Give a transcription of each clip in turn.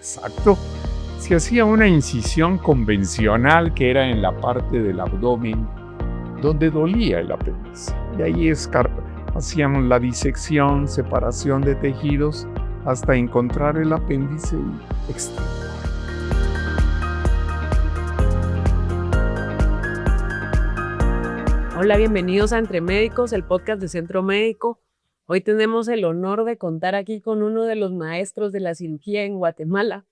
Exacto. Se hacía una incisión convencional que era en la parte del abdomen donde dolía el apéndice. Y ahí hacíamos la disección, separación de tejidos hasta encontrar el apéndice y extirparlo. Hola, bienvenidos a Entre Médicos, el podcast de Centro Médico. Hoy tenemos el honor de contar aquí con uno de los maestros de la cirugía en Guatemala,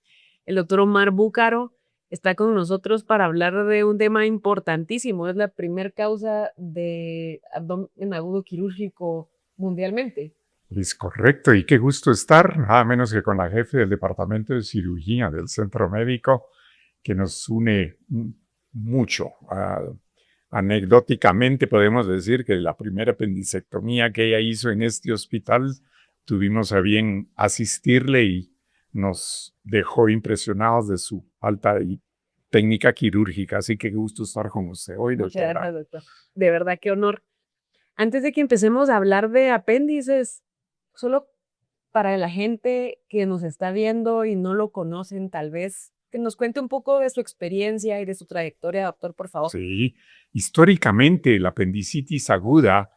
el doctor Omar Búcaro. Está con nosotros para hablar de un tema importantísimo. Es la primera causa de abdomen agudo quirúrgico mundialmente. Es correcto, y qué gusto estar, nada menos que con la jefe del departamento de cirugía del Centro Médico, que nos une mucho. Anecdóticamente podemos decir que la primera apendicectomía que ella hizo en este hospital, tuvimos a bien asistirle y nos dejó impresionados de su alta técnica quirúrgica. Así que qué gusto estar con usted hoy, doctora. Muchas gracias, doctor. De verdad, qué honor. Antes de que empecemos a hablar de apéndices, solo para la gente que nos está viendo y no lo conocen, tal vez, que nos cuente un poco de su experiencia y de su trayectoria, doctor, por favor. Sí, históricamente la apendicitis aguda,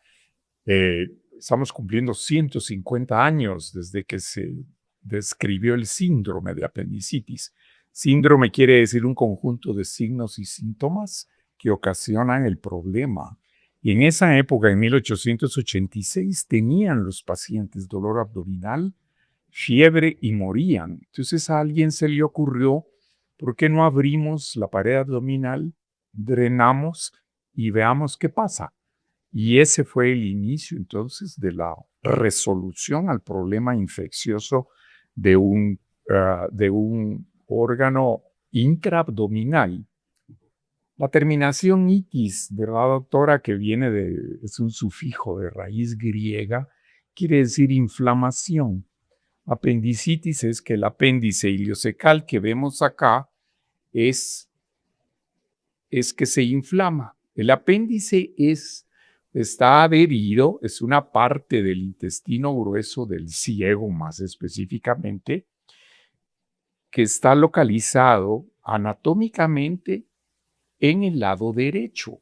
estamos cumpliendo 150 años desde que se describió el síndrome de apendicitis. Síndrome quiere decir un conjunto de signos y síntomas que ocasionan el problema. Y en esa época, en 1886, tenían los pacientes dolor abdominal, fiebre y morían. Entonces a alguien se le ocurrió, ¿por qué no abrimos la pared abdominal, drenamos y veamos qué pasa? Y ese fue el inicio entonces de la resolución al problema infeccioso de un órgano intraabdominal. La terminación itis, ¿verdad, doctora? Que es un sufijo de raíz griega, quiere decir inflamación. Apendicitis es que el apéndice ileocecal que vemos acá es que se inflama. El apéndice está adherido, es una parte del intestino grueso del ciego más específicamente, que está localizado anatómicamente en el lado derecho,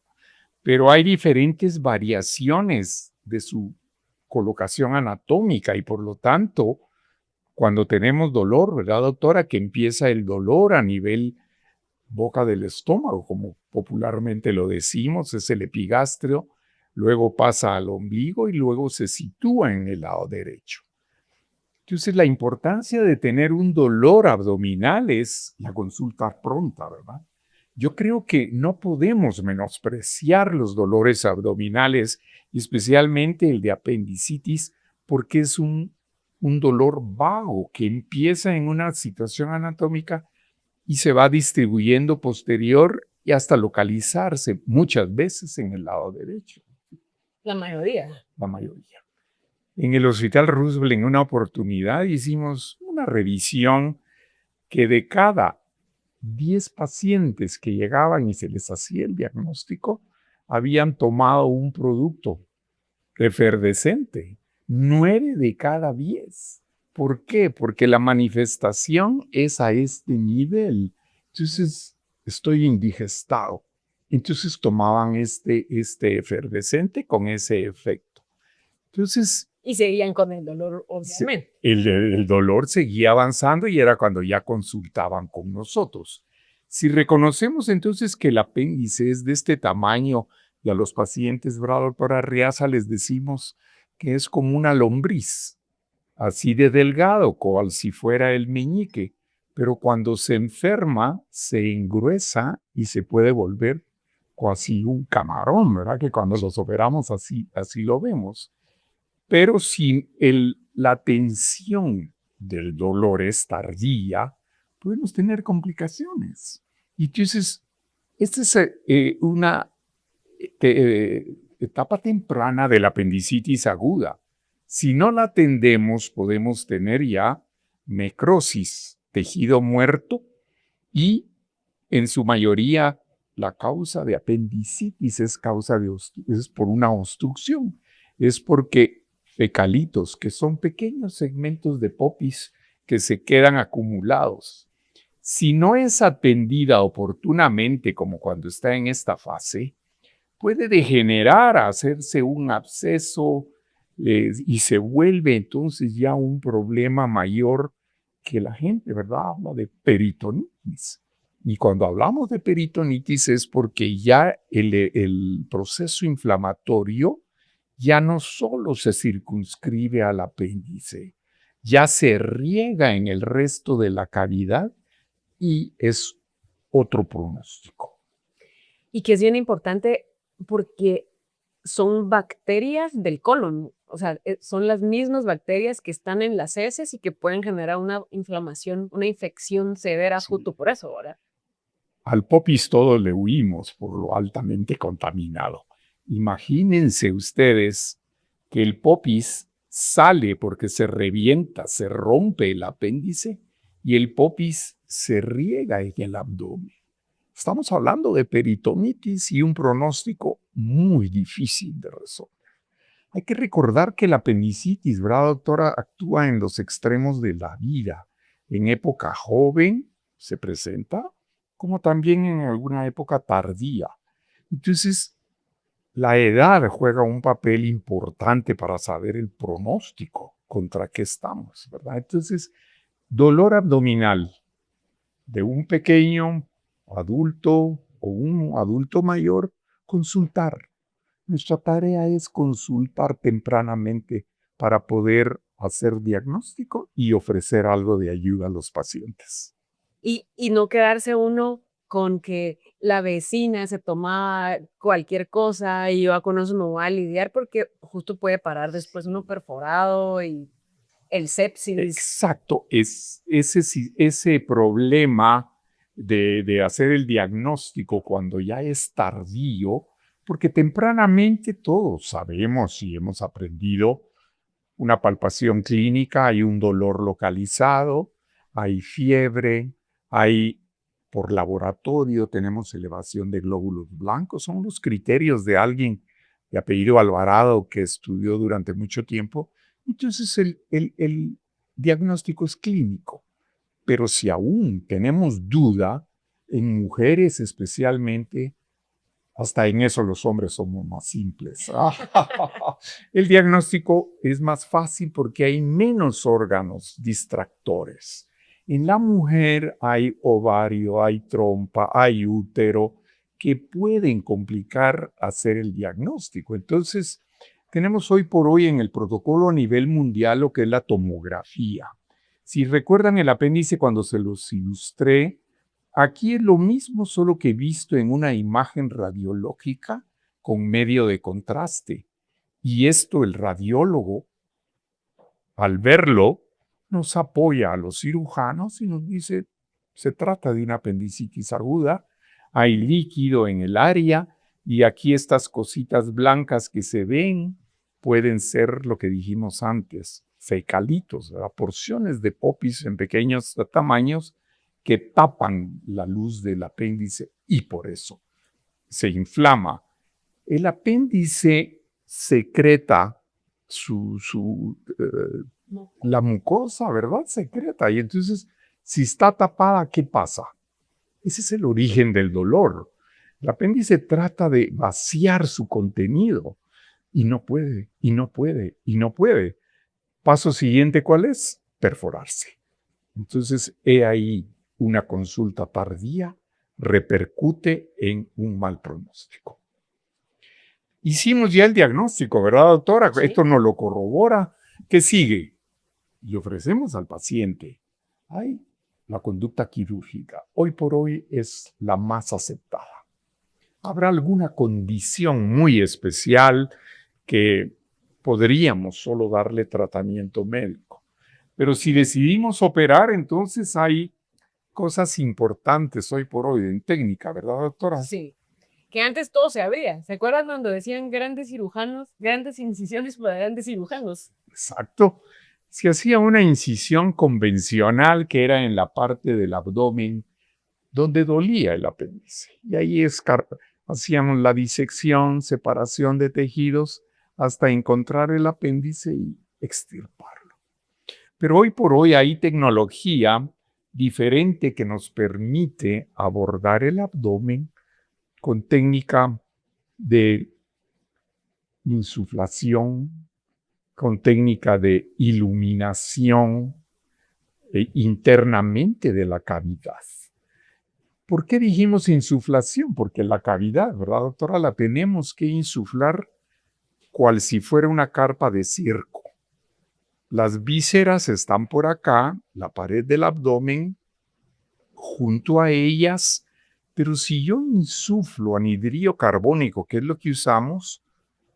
pero hay diferentes variaciones de su colocación anatómica y por lo tanto, cuando tenemos dolor, ¿verdad, doctora? Que empieza el dolor a nivel boca del estómago, como popularmente lo decimos, es el epigastrio, luego pasa al ombligo y luego se sitúa en el lado derecho. Entonces, la importancia de tener un dolor abdominal es la consulta pronta, ¿verdad? Yo creo que no podemos menospreciar los dolores abdominales, especialmente el de apendicitis, porque es un dolor vago que empieza en una situación anatómica y se va distribuyendo posterior y hasta localizarse muchas veces en el lado derecho. La mayoría. La mayoría. En el Hospital Roosevelt, en una oportunidad, hicimos una revisión que de cada 10 pacientes que llegaban y se les hacía el diagnóstico, habían tomado un producto efervescente. 9 de cada 10. ¿Por qué? Porque la manifestación es a este nivel. Entonces, estoy indigestado. Entonces, tomaban este efervescente con ese efecto. Entonces, y seguían con el dolor, obviamente. El dolor seguía avanzando y era cuando ya consultaban con nosotros. Si reconocemos entonces que el apéndice es de este tamaño y a los pacientes, ¿verdad, doctora Arriaza? Les decimos que es como una lombriz, así de delgado, cual si fuera el meñique, pero cuando se enferma, se engruesa y se puede volver casi un camarón, ¿verdad? Que cuando los operamos así lo vemos. Pero si la atención del dolor es tardía, podemos tener complicaciones. Y entonces, esta es una etapa temprana de la apendicitis aguda. Si no la atendemos, podemos tener ya necrosis, tejido muerto, y en su mayoría la causa de apendicitis es por una obstrucción. Es porque fecalitos, que son pequeños segmentos de popis que se quedan acumulados. Si no es atendida oportunamente, como cuando está en esta fase, puede degenerar a hacerse un absceso y se vuelve entonces ya un problema mayor que la gente, ¿verdad? Habla de peritonitis. Y cuando hablamos de peritonitis es porque ya el proceso inflamatorio ya no solo se circunscribe al apéndice, ya se riega en el resto de la cavidad y es otro pronóstico. Y que es bien importante porque son bacterias del colon, o sea, son las mismas bacterias que están en las heces y que pueden generar una inflamación, una infección severa justo por eso, ¿verdad? Al popis todos le huimos por lo altamente contaminado. Imagínense ustedes que el popis sale porque se revienta, se rompe el apéndice y el popis se riega en el abdomen. Estamos hablando de peritonitis y un pronóstico muy difícil de resolver. Hay que recordar que la apendicitis, ¿verdad, doctora? Actúa en los extremos de la vida. En época joven se presenta, como también en alguna época tardía. Entonces, la edad juega un papel importante para saber el pronóstico contra qué estamos, ¿verdad? Entonces, dolor abdominal de un pequeño adulto o un adulto mayor, consultar. Nuestra tarea es consultar tempranamente para poder hacer diagnóstico y ofrecer algo de ayuda a los pacientes. Y no quedarse uno con que la vecina se toma cualquier cosa y yo con eso me voy a lidiar porque justo puede parar después uno perforado y el sepsis. Exacto, es ese problema de hacer el diagnóstico cuando ya es tardío, porque tempranamente todos sabemos y hemos aprendido una palpación clínica, hay un dolor localizado, hay fiebre, hay por laboratorio, tenemos elevación de glóbulos blancos, son los criterios de alguien de apellido Alvarado que estudió durante mucho tiempo. Entonces el diagnóstico es clínico, pero si aún tenemos duda, en mujeres especialmente, hasta en eso los hombres somos más simples. El diagnóstico es más fácil porque hay menos órganos distractores. En la mujer hay ovario, hay trompa, hay útero que pueden complicar hacer el diagnóstico. Entonces, tenemos hoy por hoy en el protocolo a nivel mundial lo que es la tomografía. Si recuerdan el apéndice cuando se los ilustré, aquí es lo mismo, solo que visto en una imagen radiológica con medio de contraste. Y esto el radiólogo, al verlo, nos apoya a los cirujanos y nos dice, se trata de una apendicitis aguda, hay líquido en el área y aquí estas cositas blancas que se ven pueden ser lo que dijimos antes, fecalitos, ¿verdad? Porciones de popis en pequeños tamaños que tapan la luz del apéndice y por eso se inflama. El apéndice secreta la mucosa, ¿verdad? Secreta. Y entonces, si está tapada, ¿qué pasa? Ese es el origen del dolor. El apéndice trata de vaciar su contenido y no puede, y no puede, y no puede. Paso siguiente, ¿cuál es? Perforarse. Entonces, he ahí una consulta tardía repercute en un mal pronóstico. Hicimos ya el diagnóstico, ¿verdad, doctora? Sí. Esto nos lo corrobora. ¿Qué sigue? Le ofrecemos al paciente la conducta quirúrgica. Hoy por hoy es la más aceptada. Habrá alguna condición muy especial que podríamos solo darle tratamiento médico. Pero si decidimos operar, entonces hay cosas importantes hoy por hoy en técnica, ¿verdad, doctora? Sí, que antes todo se abría. ¿Se acuerdan cuando decían grandes cirujanos, grandes incisiones para grandes cirujanos? Exacto. Se hacía una incisión convencional que era en la parte del abdomen donde dolía el apéndice. Y ahí hacíamos la disección, separación de tejidos, hasta encontrar el apéndice y extirparlo. Pero hoy por hoy hay tecnología diferente que nos permite abordar el abdomen con técnica de insuflación, con técnica de iluminación internamente de la cavidad. ¿Por qué dijimos insuflación? Porque la cavidad, ¿verdad, doctora? La tenemos que insuflar cual si fuera una carpa de circo. Las vísceras están por acá, la pared del abdomen, junto a ellas, pero si yo insuflo anhidro carbónico, que es lo que usamos,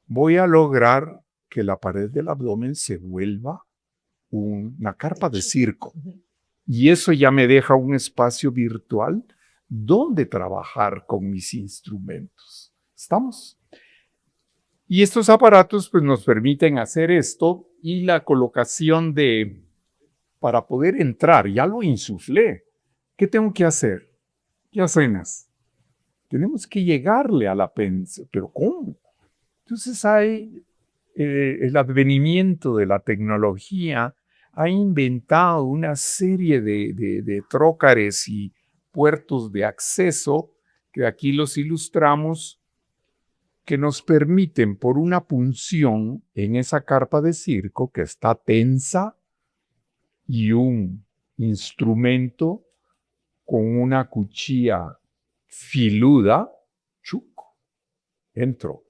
voy a lograr que la pared del abdomen se vuelva una carpa de circo. Y eso ya me deja un espacio virtual donde trabajar con mis instrumentos. ¿Estamos? Y estos aparatos pues, nos permiten hacer esto y la colocación para poder entrar, ya lo insuflé. ¿Qué tengo que hacer? ¿Qué hacemos? Tenemos que llegarle al apéndice. ¿Pero cómo? Entonces hay el advenimiento de la tecnología ha inventado una serie de trócares y puertos de acceso, que aquí los ilustramos, que nos permiten por una punción en esa carpa de circo que está tensa y un instrumento con una cuchilla filuda, chuc, entro.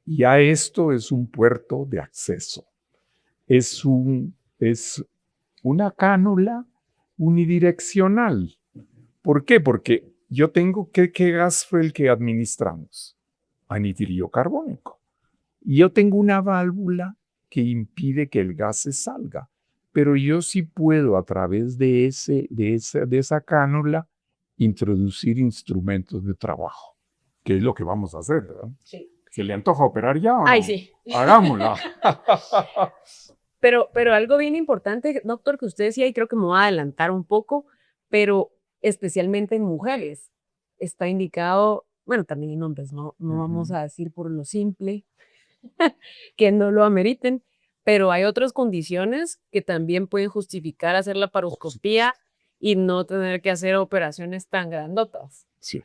Ya esto es un puerto de acceso. Es una cánula unidireccional. ¿Por qué? Porque yo tengo ¿qué gas fue el que administramos? Anhidro carbónico. Y yo tengo una válvula que impide que el gas se salga. Pero yo sí puedo a través de esa cánula introducir instrumentos de trabajo, que es lo que vamos a hacer, ¿verdad? Sí. ¿Se le antoja operar ya o no? Ay, sí. Hagámosla. Pero algo bien importante, doctor, que usted decía, y creo que me voy a adelantar un poco, pero especialmente en mujeres, está indicado, bueno, también en hombres, no vamos a decir por lo simple, que no lo ameriten, pero hay otras condiciones que también pueden justificar hacer la paroscopía y no tener que hacer operaciones tan grandotas. Sí.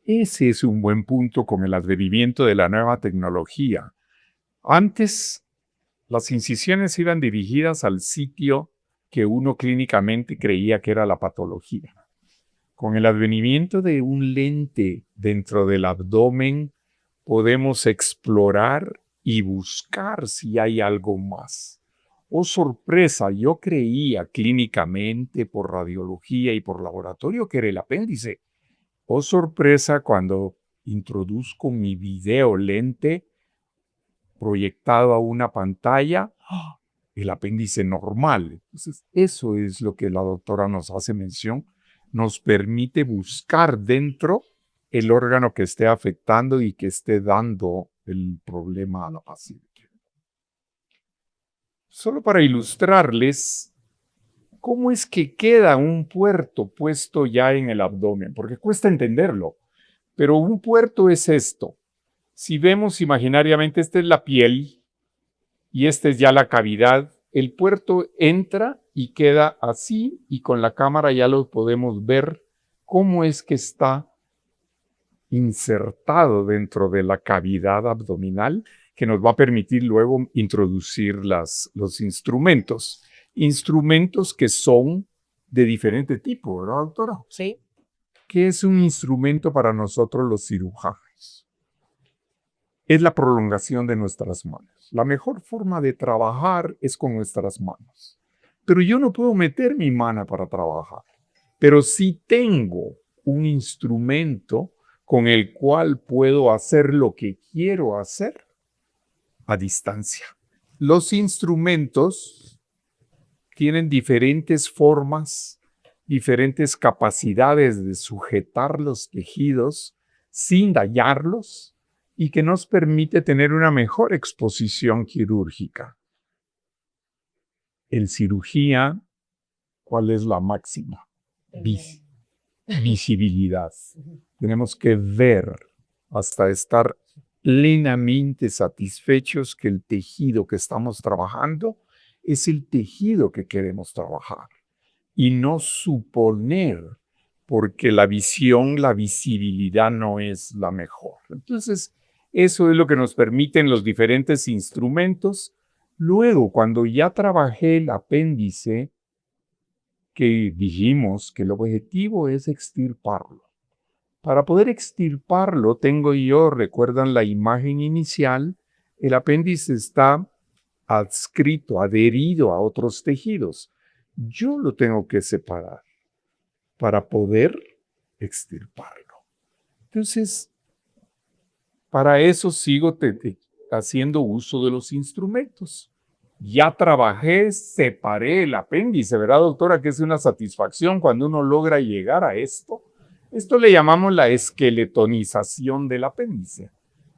Ese es un buen punto con el advenimiento de la nueva tecnología. Antes, las incisiones iban dirigidas al sitio que uno clínicamente creía que era la patología. Con el advenimiento de un lente dentro del abdomen, podemos explorar y buscar si hay algo más. Oh, sorpresa, yo creía clínicamente por radiología y por laboratorio que era el apéndice. Oh, sorpresa, cuando introduzco mi video lente proyectado a una pantalla, el apéndice normal. Entonces, eso es lo que la doctora nos hace mención. Nos permite buscar dentro el órgano que esté afectando y que esté dando el problema a la paciente. Solo para ilustrarles cómo es que queda un puerto puesto ya en el abdomen, porque cuesta entenderlo, pero un puerto es esto. Si vemos imaginariamente, esta es la piel y esta es ya la cavidad, el puerto entra y queda así y con la cámara ya lo podemos ver cómo es que está insertado dentro de la cavidad abdominal que nos va a permitir luego introducir los instrumentos. Instrumentos que son de diferente tipo, ¿verdad, doctora? Sí. ¿Qué es un instrumento para nosotros los cirujanos? Es la prolongación de nuestras manos. La mejor forma de trabajar es con nuestras manos. Pero yo no puedo meter mi mano para trabajar. Pero sí tengo un instrumento con el cual puedo hacer lo que quiero hacer a distancia. Los instrumentos tienen diferentes formas, diferentes capacidades de sujetar los tejidos sin dañarlos y que nos permite tener una mejor exposición quirúrgica. En cirugía, ¿cuál es la máxima? Visibilidad. Tenemos que ver hasta estar plenamente satisfechos que el tejido que estamos trabajando es el tejido que queremos trabajar y no suponer, porque la visión, la visibilidad no es la mejor. Entonces, eso es lo que nos permiten los diferentes instrumentos. Luego, cuando ya trabajé el apéndice, que dijimos que el objetivo es extirparlo. Para poder extirparlo, recuerdan la imagen inicial, el apéndice está adscrito, adherido a otros tejidos. Yo lo tengo que separar para poder extirparlo. Entonces, para eso sigo haciendo uso de los instrumentos. Ya trabajé, separé el apéndice, ¿verdad, doctora? Que es una satisfacción cuando uno logra llegar a esto. Esto le llamamos la esqueletonización del apéndice.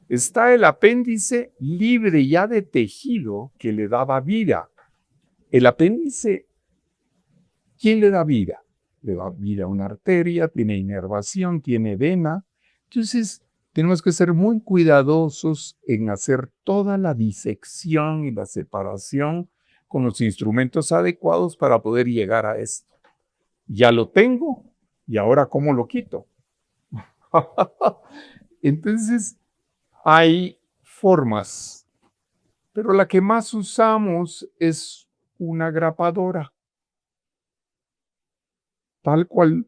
Está el apéndice libre ya de tejido que le daba vida. El apéndice, ¿quién le da vida? Le da vida a una arteria, tiene inervación, tiene vena. Entonces, tenemos que ser muy cuidadosos en hacer toda la disección y la separación con los instrumentos adecuados para poder llegar a esto. Ya lo tengo, y ahora ¿cómo lo quito? Entonces, hay formas, pero la que más usamos es una grapadora, tal cual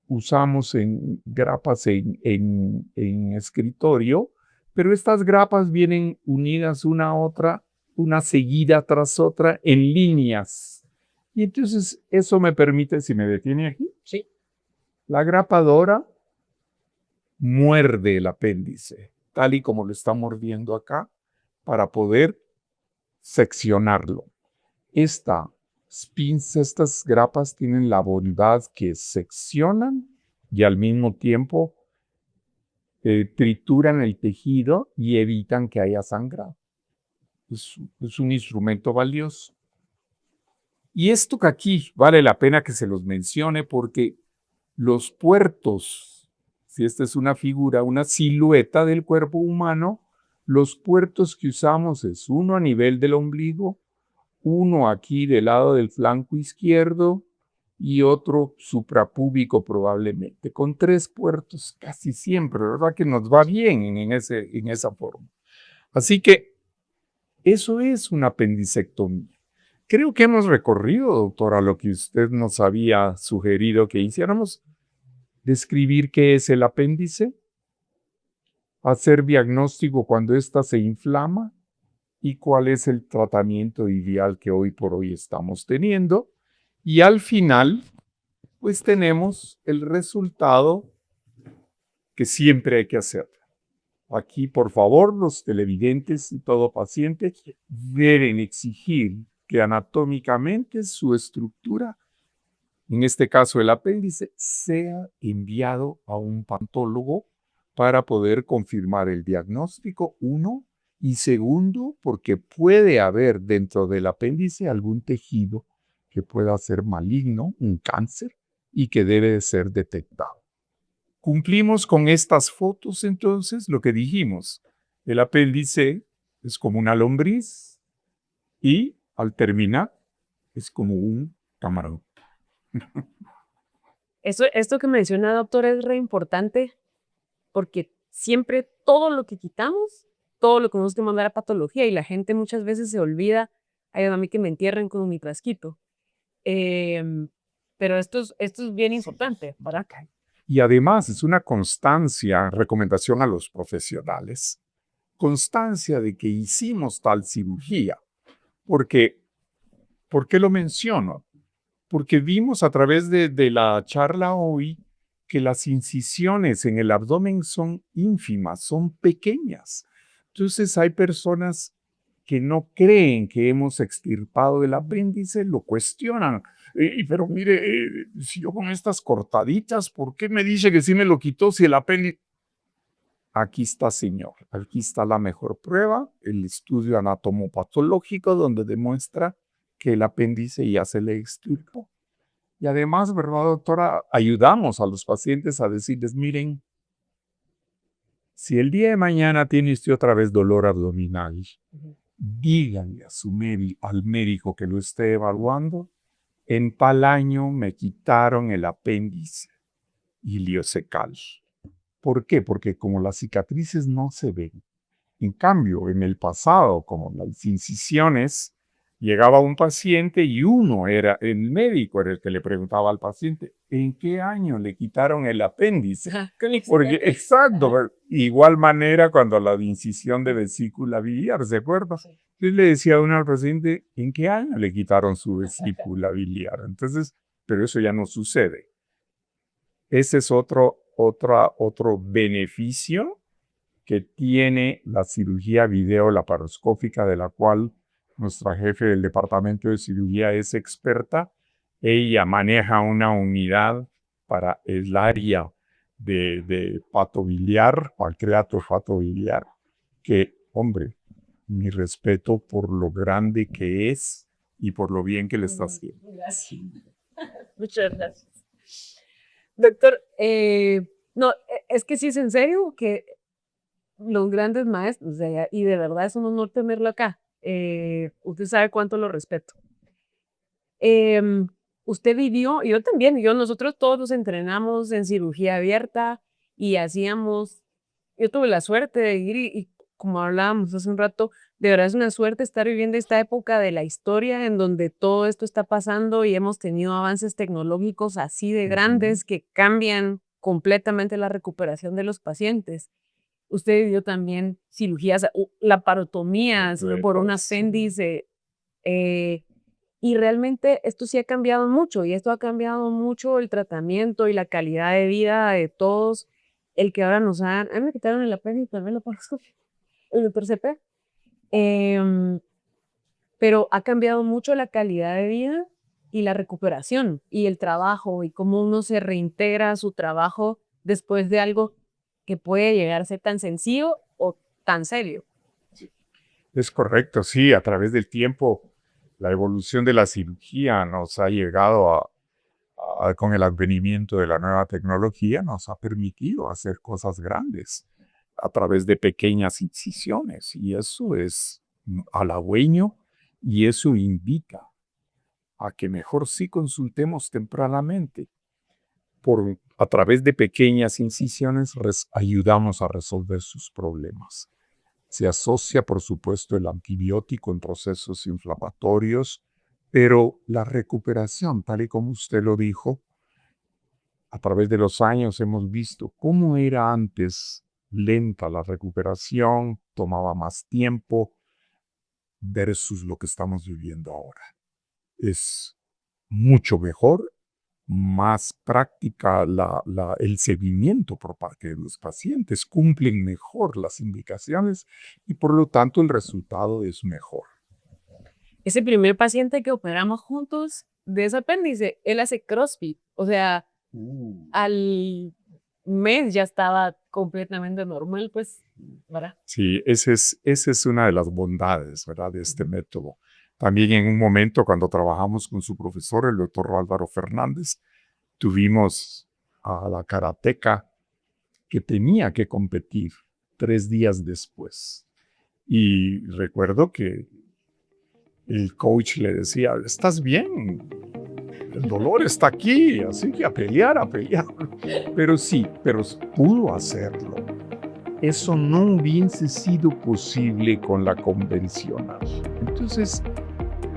usamos en grapas en escritorio, pero estas grapas vienen unidas una a otra, una seguida tras otra, en líneas. Y entonces eso me permite, si me detiene aquí, Sí. la grapadora muerde el apéndice, tal y como lo está mordiendo acá, para poder seccionarlo. Estas grapas tienen la bondad que seccionan y al mismo tiempo trituran el tejido y evitan que haya sangrado. Es un instrumento valioso. Y esto que aquí vale la pena que se los mencione porque los puertos, si esta es una figura, una silueta del cuerpo humano, los puertos que usamos es uno a nivel del ombligo, uno aquí del lado del flanco izquierdo y otro suprapúbico probablemente, con 3 puertos casi siempre, ¿verdad? Que nos va bien en esa forma. Así que eso es una apendicectomía. Creo que hemos recorrido, doctora, lo que usted nos había sugerido que hiciéramos, describir qué es el apéndice, hacer diagnóstico cuando ésta se inflama, y cuál es el tratamiento ideal que hoy por hoy estamos teniendo. Y al final, pues tenemos el resultado que siempre hay que hacer. Aquí, por favor, los televidentes y todo paciente deben exigir que anatómicamente su estructura, en este caso el apéndice, sea enviado a un patólogo para poder confirmar el diagnóstico, uno, y segundo, porque puede haber dentro del apéndice algún tejido que pueda ser maligno, un cáncer, y que debe de ser detectado. Cumplimos con estas fotos entonces lo que dijimos. El apéndice es como una lombriz y al terminar es como un camarón. Esto que menciona, doctor, es re importante porque siempre todo lo que quitamos, todo lo que tenemos que mandar a patología y la gente muchas veces se olvida, ay, a mí que me entierren con mi frasquito. Pero esto es bien importante, ¿verdad? Y además es una constancia, recomendación a los profesionales, constancia de que hicimos tal cirugía. ¿Por qué lo menciono? Porque vimos a través de la charla hoy que las incisiones en el abdomen son ínfimas, son pequeñas. Entonces hay personas que no creen que hemos extirpado el apéndice, lo cuestionan. Pero mire, si yo con estas cortaditas, ¿por qué me dice que sí me lo quitó si el apéndice? Aquí está, señor. Aquí está la mejor prueba, el estudio anatomopatológico donde demuestra que el apéndice ya se le extirpó. Y además, ¿verdad, doctora? Ayudamos a los pacientes a decirles, miren, si el día de mañana tiene usted otra vez dolor abdominal, díganle al médico que lo esté evaluando, en tal año me quitaron el apéndice iliocecal. ¿Por qué? Porque como las cicatrices no se ven, en cambio, en el pasado, como las incisiones, llegaba un paciente y el médico era el que le preguntaba al paciente, ¿en qué año le quitaron el apéndice? Porque, exacto, igual manera cuando la incisión de vesícula biliar, ¿se acuerda? Entonces le decía uno al paciente, ¿en qué año le quitaron su vesícula biliar? Entonces, pero eso ya no sucede. Ese es otro beneficio que tiene la cirugía videolaparoscópica, de la cual nuestra jefe del departamento de cirugía es experta. Ella maneja una unidad para el área de patobiliar, pancreato patobiliar, que, hombre, mi respeto por lo grande que es y por lo bien que le está haciendo. Gracias. Muchas gracias. Doctor, no, es que sí es en serio que los grandes maestros, o sea, y de verdad es un honor tenerlo acá. Usted sabe cuánto lo respeto. Usted vivió, y yo también, nosotros todos nos entrenamos en cirugía abierta y yo tuve la suerte de ir y como hablábamos hace un rato, de verdad es una suerte estar viviendo esta época de la historia en donde todo esto está pasando y hemos tenido avances tecnológicos así de grandes que cambian completamente la recuperación de los pacientes. Usted vivió también cirugías, laparotomía por un apéndice, y realmente esto sí ha cambiado mucho, y esto ha cambiado mucho el tratamiento y la calidad de vida de todos. El que ahora nos hagan, a mí me quitaron el apéndice, también lo pasó, el doctor CP. Pero ha cambiado mucho la calidad de vida y la recuperación y el trabajo y cómo uno se reintegra a su trabajo después de algo que puede llegar a ser tan sencillo o tan serio. Es correcto, sí, a través del tiempo la evolución de la cirugía nos ha llegado con el advenimiento de la nueva tecnología, nos ha permitido hacer cosas grandes a través de pequeñas incisiones, y eso es halagüeño, y eso invita a que mejor sí consultemos tempranamente. A través de pequeñas incisiones ayudamos a resolver sus problemas. Se asocia, por supuesto, el antibiótico en procesos inflamatorios, pero la recuperación, tal y como usted lo dijo, a través de los años hemos visto cómo era antes lenta la recuperación, tomaba más tiempo, versus lo que estamos viviendo ahora. Es mucho mejor, más práctica el seguimiento por parte de los pacientes, cumplen mejor las indicaciones y por lo tanto el resultado es mejor. Ese primer paciente que operamos juntos de ese apéndice, él hace CrossFit, o sea, al mes ya estaba completamente normal, pues, ¿verdad? Sí, esa es una de las bondades, ¿verdad?, de este método. También en un momento cuando trabajamos con su profesor, el doctor Álvaro Fernández, tuvimos a la karateca que tenía que competir 3 días después. Y recuerdo que el coach le decía, ¿estás bien? El dolor está aquí, así que a pelear. Pero sí, pero pudo hacerlo. Eso no hubiese sido posible con la convencional. Entonces,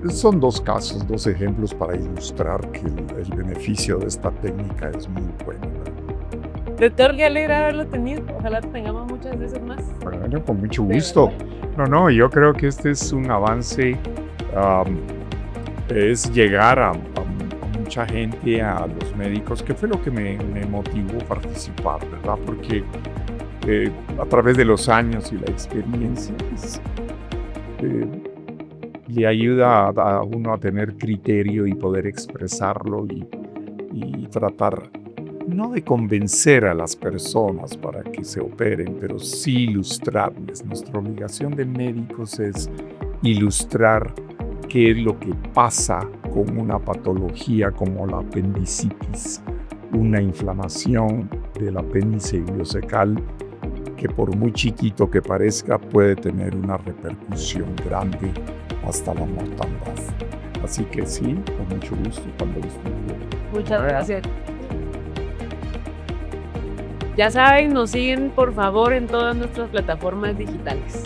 son 2 casos, 2 ejemplos para ilustrar que el beneficio de esta técnica es muy bueno. Doctor, qué alegra haberlo tenido. Ojalá tengamos muchas veces más. Bueno, con mucho gusto. No, yo creo que este es un avance, es llegar a mucha gente, a los médicos, que fue lo que me motivó a participar, ¿verdad? Porque a través de los años y la experiencia, le ayuda a uno a tener criterio y poder expresarlo y tratar, no de convencer a las personas para que se operen, pero sí ilustrarles. Nuestra obligación de médicos es ilustrar qué es lo que pasa con una patología como la apendicitis, una inflamación del apéndice iliocecal que por muy chiquito que parezca puede tener una repercusión grande hasta la mortandad. Así que sí, con mucho gusto cuando guste. Muchas gracias. Ya saben, nos siguen por favor en todas nuestras plataformas digitales.